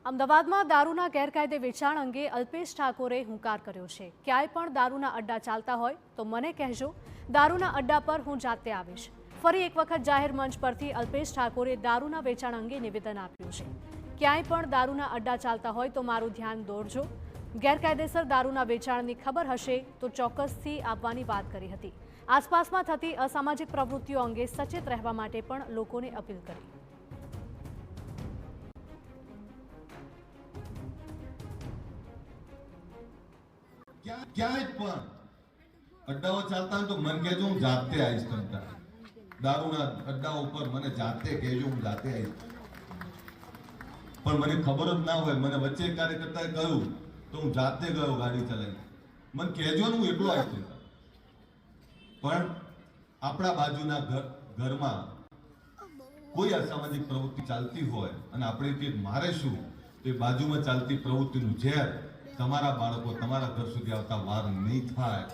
અમદાવાદમાં દારૂના ગેરકાયદે વેચાણ અંગે અલ્પેશ ઠાકોરે હુંકાર કર્યો છે। ક્યાંય પણ દારૂના અડ્ડા ચાલતા હોય તો મને કહેજો, દારૂના અડ્ડા પર હું જાતે આવીશ। ફરી એક વખત જાહેર મંચ પરથી અલ્પેશ ઠાકોરે દારૂના વેચાણ અંગે નિવેદન આપ્યું છે। ક્યાંય પણ દારૂના અડ્ડા ચાલતા હોય તો મારું ધ્યાન દોરજો। ગેરકાયદેસર દારૂના વેચાણની ખબર હશે તો ચોક્કસથી આપવાની વાત કરી હતી। આસપાસમાં થતી અસામાજિક પ્રવૃત્તિઓ અંગે સચેત રહેવા માટે પણ લોકોને અપીલ કરી। ક્યાંય પણ અડ્ડાઓ ચાલતા હોય તો મને કહેજો, હું જાતે આવીશ। તમતા દારૂના અડ્ડાઓ ઉપર મને જાતે કહેજો, હું જાતે આવીશ। પણ મને ખબર જ ના હોય, મને વચ્ચે કાર્યકર્તાએ કહ્યું તો હું જાતે ગયો ગાડી ચલાવી। મને કહેજો ને, હું એકલો આવીશ। પણ આપણા બાજુના ઘરમાં કોઈ અસામાજિક પ્રવૃત્તિ ચાલતી હોય અને આપણે તે મારેશું તો એ બાજુમાં ચાલતી પ્રવૃત્તિનું ઝેર તમારા બાળકો તમારા ઘર સુધી આવતા વાર નહીં થાય।